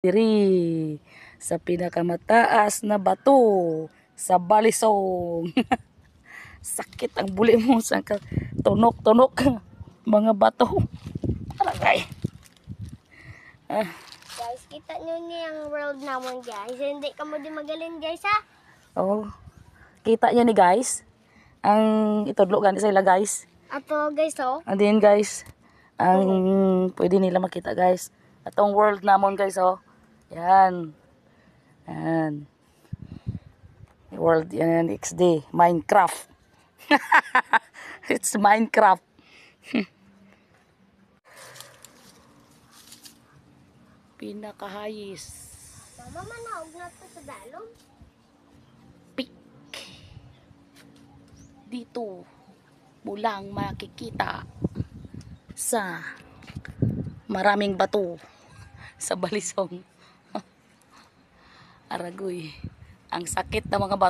Diri sa pinakamataas na bato sa Balisong. Sakit ang buli mo sa tunok-tunok mga bato. Alagay. Guys, kita nyo niya ang world naman guys. Hindi ka mo di magaling guys ha. Oh. Kita niyo ni guys. Ang itudlo gani sa ila guys. Ato guys oh. And then guys, ang pwede nila makita guys. Atong world namon guys oh. Yan. Yan. World yan XD. Minecraft. It's Minecraft. Pinakahayis. Mama manawag na to sa dalom. Peak. Dito mulang makikita sa maraming bato sa Balisong. Aragoy. Ang sakit ng mga bato.